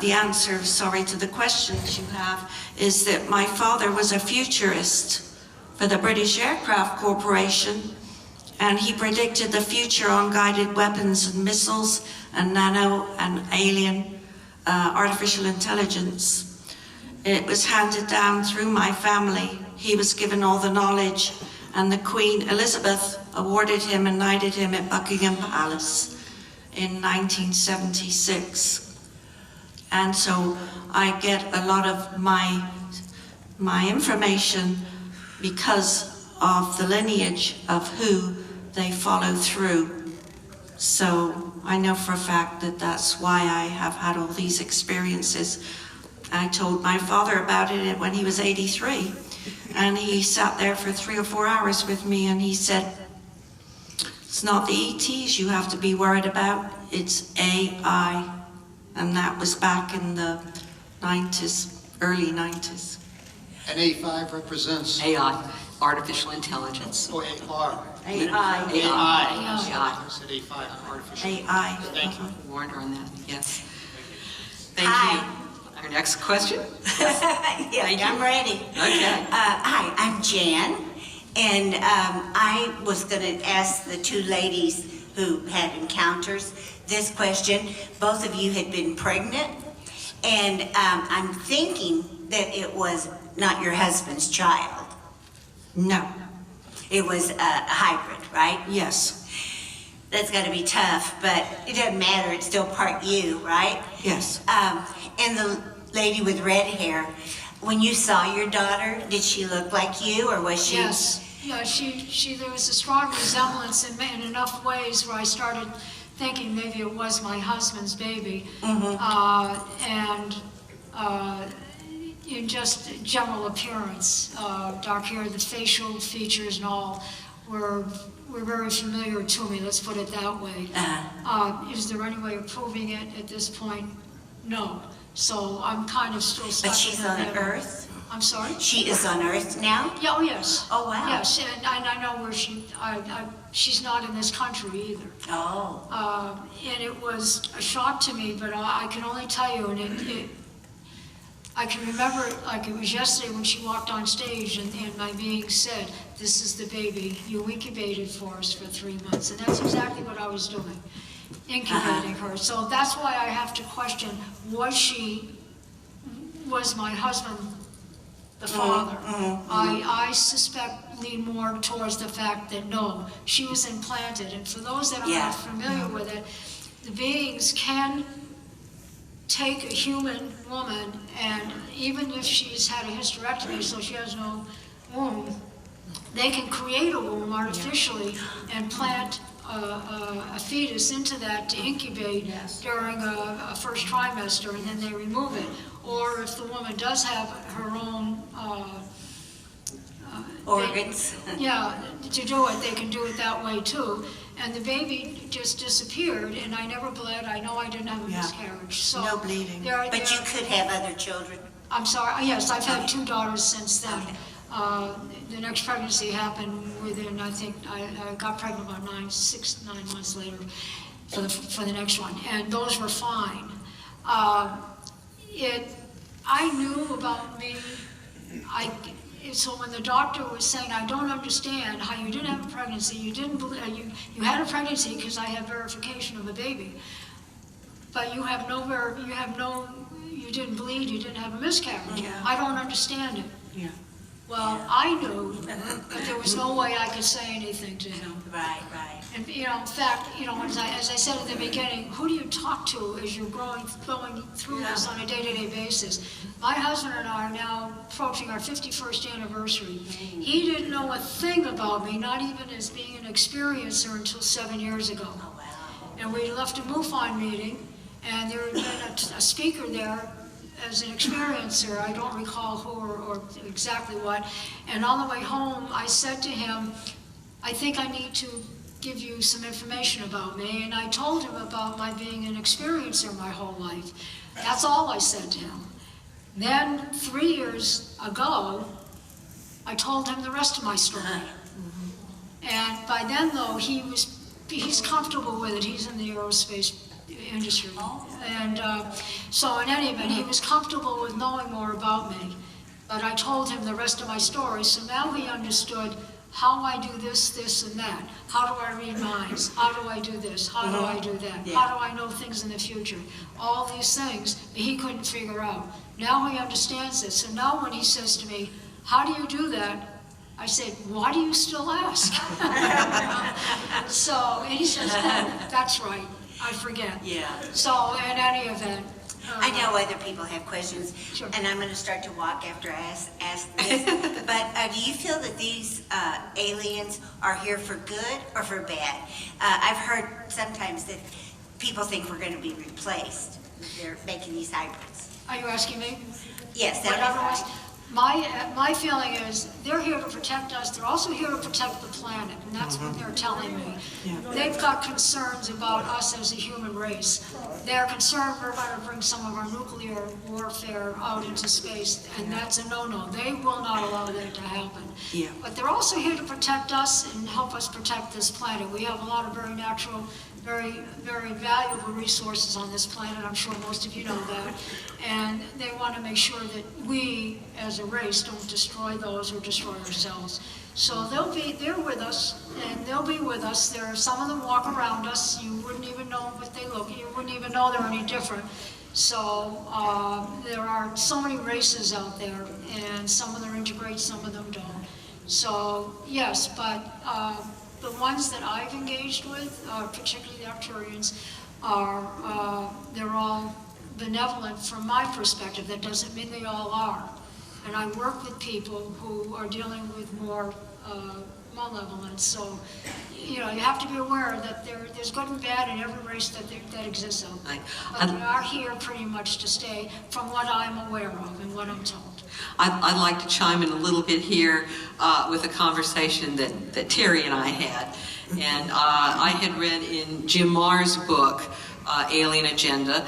the answer, to the questions you have, is that my father was a futurist for the British Aircraft Corporation, and he predicted the future on guided weapons and missiles and nano and alien artificial intelligence. It was handed down through my family. He was given all the knowledge, and the Queen Elizabeth awarded him and knighted him at Buckingham Palace in 1976. And so I get a lot of my information because of the lineage of who they follow through. So I know for a fact that that's why I have had all these experiences. I told my father about it when he was 83, and he sat there for 3 or 4 hours with me, and he said, it's not the ETs you have to be worried about, it's AI. And that was back in the 90s, early 90s. And A5 represents? AI, artificial intelligence. Oh, AR. AI. I said A5, artificial. AI. Thank you. Warned her on that, yes. Thank Hi. you. Our next question? Yeah, I'm ready. Okay. Hi, I'm Jan, and I was going to ask the 2 ladies who had encounters this question. Both of you had been pregnant, and I'm thinking that it was not your husband's child. No. It was a hybrid, right? Yes. That's got to be tough, but it doesn't matter. It's still part you, right? Yes. And the lady with red hair, when you saw your daughter, did she look like you, or was she? Yes. Yeah, there was a strong resemblance in enough ways where I started thinking maybe it was my husband's baby. And in just general appearance, dark hair, the facial features and all were very familiar to me, let's put it that way. Is there any way of proving it at this point? No. So I'm kind of still stuck. But she's on Earth? I'm sorry? She is on Earth now? Yeah, oh yes. Oh, wow. Yes, and I know where she's not in this country either. Oh. And it was a shock to me, but I can only tell you, and I can remember it like it was yesterday when she walked on stage and my being said, this is the baby you incubated for us for 3 months. And that's exactly what I was doing, incubating her. So that's why I have to question, was my husband the father? I suspect, lean more towards the fact that no, she was implanted. And for those that are not familiar with it, the beings can take a human woman, and even if she's had a hysterectomy, so she has no womb, they can create a womb artificially and plant a fetus into that to incubate during a first trimester, and then they remove it. Or if the woman does have her own organs. To do it, they can do it that way too. And the baby just disappeared, and I never bled. I know I didn't have a miscarriage. So no bleeding. But you could have other children. I'm sorry, yes, I've had 2 daughters since then. The next pregnancy happened within, I think, I got pregnant about 9 months later for the next one, and those were fine. I knew about me, so when the doctor was saying, I don't understand how you didn't have a pregnancy, you didn't believe, you had a pregnancy because I had verification of a baby, but you didn't bleed, you didn't have a miscarriage. Yeah. I don't understand it. Yeah. Well, I knew that there was no way I could say anything to him. Right. And, in fact, as I said at the beginning, who do you talk to as you're going through this on a day-to-day basis? My husband and I are now approaching our 51st anniversary. He didn't know a thing about me, not even as being an experiencer, until 7 years ago. Oh, wow. And we left a MUFON meeting, and there had been a speaker there as an experiencer. I don't recall who or exactly what. And on the way home, I said to him, I think I need to give you some information about me. And I told him about my being an experiencer my whole life. That's all I said to him. Then 3 years ago, I told him the rest of my story. And by then, though, he's comfortable with it. He's in the aerospace industry. And so in any event, he was comfortable with knowing more about me. But I told him the rest of my story, so now he understood how I do this, this, and that. How do I read minds? How do I do this? How do I do that? Yeah. How do I know things in the future? All these things that he couldn't figure out. Now he understands this. So now when he says to me, how do you do that? I said, why do you still ask? And he says, oh, that's right. I forget. Yeah. So in any event. I know other people have questions, Sure. and I'm going to start to walk after I ask this. But do you feel that these aliens are here for good or for bad? I've heard sometimes that people think we're going to be replaced. They're making these hybrids. Are you asking me? Yes, that Whatever is was. right. My feeling is they're here to protect us. They're also here to protect the planet, and that's what they're telling me. Yeah. They've got concerns about us as a human race. They're concerned we're going to bring some of our nuclear warfare out into space, and that's a no-no. They will not allow that to happen. Yeah. But they're also here to protect us and help us protect this planet. We have a lot of very natural, very, very valuable resources on this planet. I'm sure most of you know that. And they want to make sure that we, as a race, don't destroy those or destroy ourselves. So they're with us, and they'll be with us. Some of them walk around us. You wouldn't even know what they look. You wouldn't even know they're any different. So there are so many races out there, and some of them integrate, some of them don't. So yes, but the ones that I've engaged with, particularly the Arcturians, they're all benevolent from my perspective. That doesn't mean they all are. And I work with people who are dealing with more malevolence. So, you have to be aware that there's good and bad in every race that exists out there. But they are here pretty much to stay, from what I'm aware of and what I'm told. I'd like to chime in a little bit here with a conversation that Terry and I had. And I had read in Jim Marr's book, Alien Agenda,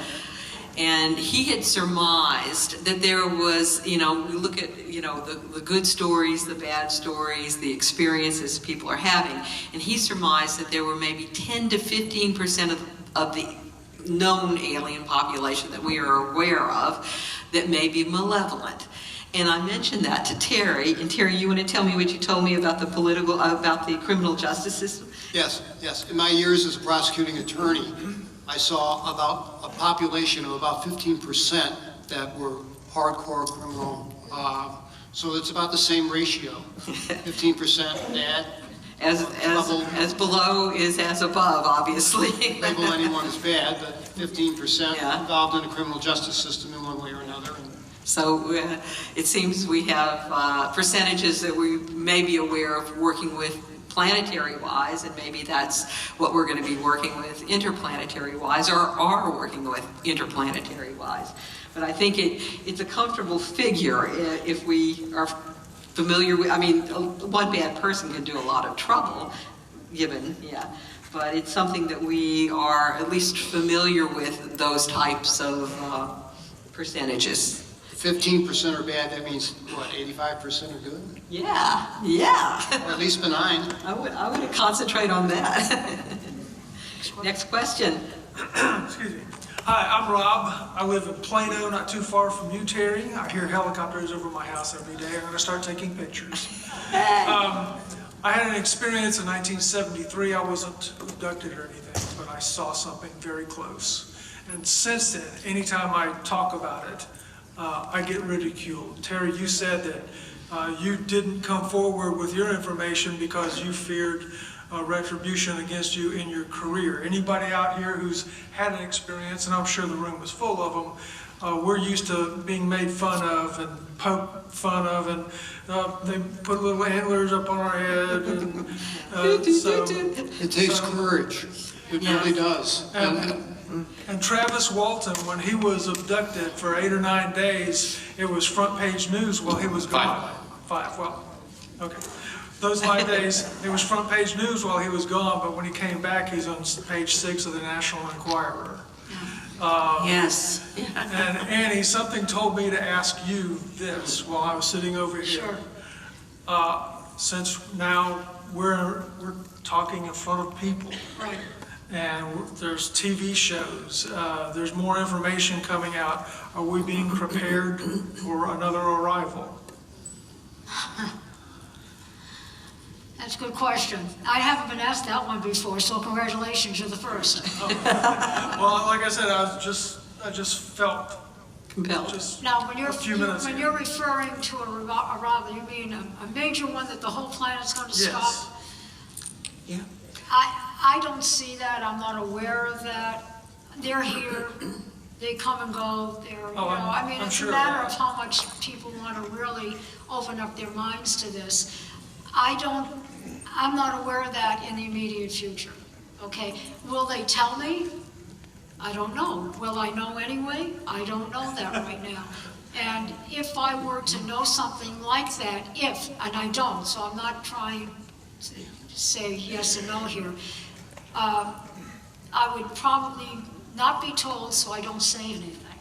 and he had surmised that there was, we look at, the good stories, the bad stories, the experiences people are having, and he surmised that there were maybe 10 to 15% of the known alien population that we are aware of that may be malevolent. And I mentioned that to Terry, and Terry, you want to tell me what you told me about the criminal justice system? Yes. In my years as a prosecuting attorney, I saw about a population of about 15% that were hardcore criminal. So it's about the same ratio, 15% bad. As below is as above, obviously. Label anyone as bad, but 15% Yeah. involved in the criminal justice system in one way or another. So it seems we have percentages that we may be aware of working with planetary-wise, and maybe that's what we're going to be working with interplanetary-wise, or are working with interplanetary-wise. But I think it's a comfortable figure if we are familiar with, one bad person can do a lot of trouble, but it's something that we are at least familiar with those types of percentages. 15% are bad, that means, what, 85% are good? Yeah. Or at least benign. I would concentrate on that. Next question. Excuse me. Hi, I'm Rob. I live in Plano, not too far from you, Terry. I hear helicopters over my house every day. I'm going to start taking pictures. I had an experience in 1973. I wasn't abducted or anything, but I saw something very close. And since then, anytime I talk about it, I get ridiculed. Terry, you said that you didn't come forward with your information because you feared retribution against you in your career. Anybody out here who's had an experience, and I'm sure the room is full of them, we're used to being made fun of and poked fun of, and they put little antlers up on our head. And, It takes courage. It really does. And Travis Walton, when he was abducted for 8 or 9 days, it was front page news while he was gone. Five, well, okay. Those 5 days, it was front page news while he was gone, but when he came back, he's on page 6 of the National Enquirer. Yes. And Annie, something told me to ask you this while I was sitting over here. Sure. Since now we're talking in front of people. Right. And there's TV shows, there's more information coming out. Are we being prepared for another arrival? That's a good question. I haven't been asked that one before, so congratulations, you're the first. Well, like I said, I just felt Compelled. just Now, when a few minutes when ago. you're referring to a arrival, you mean a major one that the whole planet's going to Yes. stop? Yeah. I don't see that. I'm not aware of that. They're here. They come and go. I'm it's sure a of matter that. of how much people want to really open up their minds to this. I'm not aware of that in the immediate future. Okay, will they tell me? I don't know. Will I know anyway? I don't know that right now. And if I were to know something like that, and I don't, so I'm not trying to say yes and no here, I would probably not be told, so I don't say anything,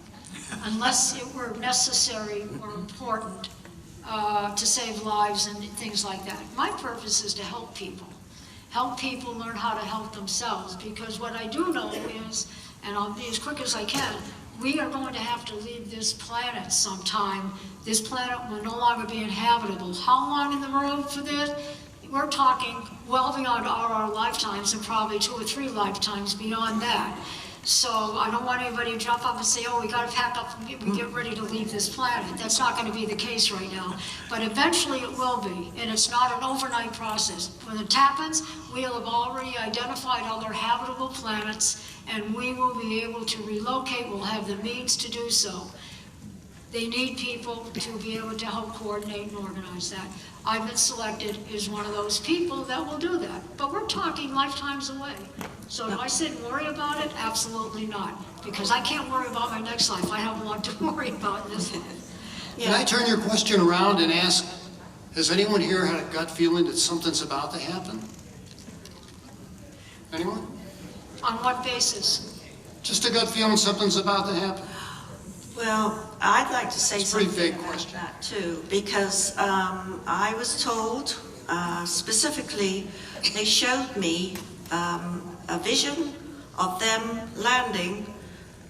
unless it were necessary or important to save lives and things like that. My purpose is to help people learn how to help themselves, because what I do know is, and I'll be as quick as I can, we are going to have to leave this planet sometime. This planet will no longer be inhabitable. How long in the road for this? We're talking well beyond our lifetimes, and probably 2 or 3 lifetimes beyond that. So I don't want anybody to jump up and say, oh, we got to pack up and get ready to leave this planet. That's not going to be the case right now. But eventually it will be, and it's not an overnight process. When it happens, we'll have already identified other habitable planets, and we will be able to relocate. We'll have the means to do so. They need people to be able to help coordinate and organize that. I've been selected as one of those people that will do that. But we're talking lifetimes away. So do I sit and worry about it? Absolutely not. Because I can't worry about my next life. I have a lot to worry about in this life. Can I turn your question around and ask, has anyone here had a gut feeling that something's about to happen? Anyone? On what basis? Just a gut feeling something's about to happen? Well, I'd like to say It's a pretty something vague about question. that too, because I was told, specifically, they showed me a vision of them landing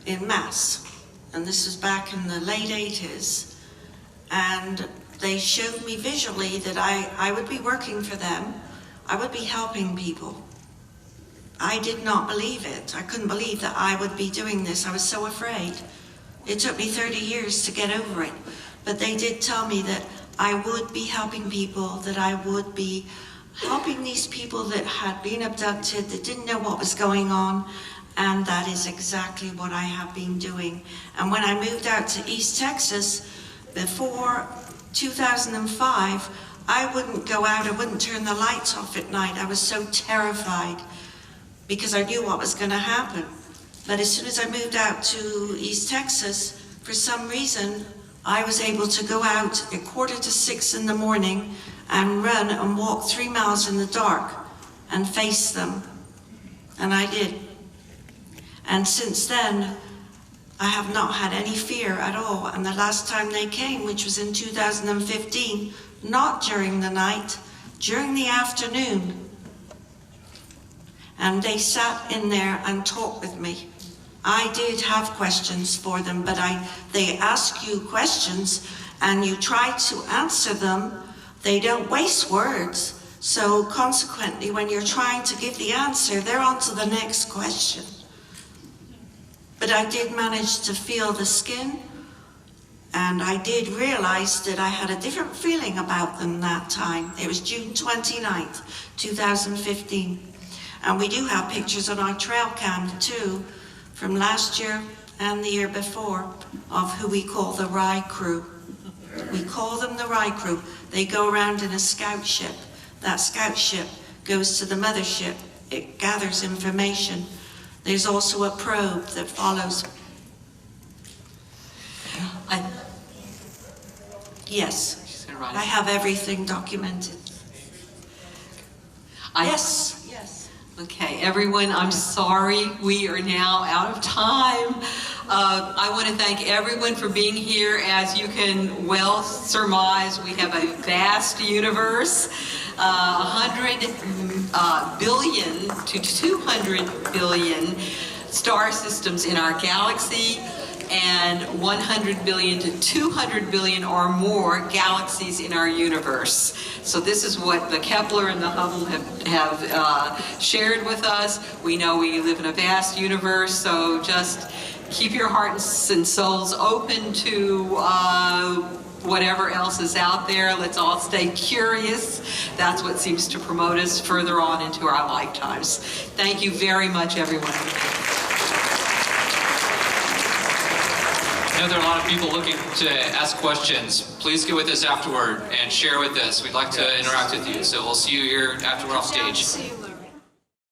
in mass, and this is back in the late 80s, and they showed me visually that I would be working for them, I would be helping people. I did not believe it. I couldn't believe that I would be doing this. I was so afraid. It took me 30 years to get over it, but they did tell me that I would be helping people, that I would be helping these people that had been abducted, that didn't know what was going on, and that is exactly what I have been doing. And when I moved out to East Texas, before 2005, I wouldn't go out, I wouldn't turn the lights off at night. I was so terrified because I knew what was going to happen. But as soon as I moved out to East Texas, for some reason, I was able to go out at 5:45 in the morning and run and walk 3 miles in the dark and face them. And I did. And since then, I have not had any fear at all. And the last time they came, which was in 2015, not during the night, during the afternoon, and they sat in there and talked with me. I did have questions for them, but they ask you questions and you try to answer them. They don't waste words. So consequently, when you're trying to give the answer, they're on to the next question. But I did manage to feel the skin, and I did realize that I had a different feeling about them that time. It was June 29th, 2015. And we do have pictures on our trail cam too, from last year and the year before, of who we call the Rye Crew. We call them the Rye Crew. They go around in a scout ship. That scout ship goes to the mothership. It gathers information. There's also a probe that follows. Yes, I have everything documented. Yes. Okay, everyone, I'm sorry we are now out of time. I want to thank everyone for being here. As you can well surmise, we have a vast universe, 100 billion to 200 billion star systems in our galaxy, and 100 billion to 200 billion or more galaxies in our universe. So this is what the Kepler and the Hubble have shared with us. We know we live in a vast universe, so just keep your hearts and souls open to whatever else is out there. Let's all stay curious. That's what seems to promote us further on into our lifetimes. Thank you very much, everyone. I know there are a lot of people looking to ask questions. Please get with us afterward and share with us. We'd like to interact with you. So we'll see you here after we're off stage.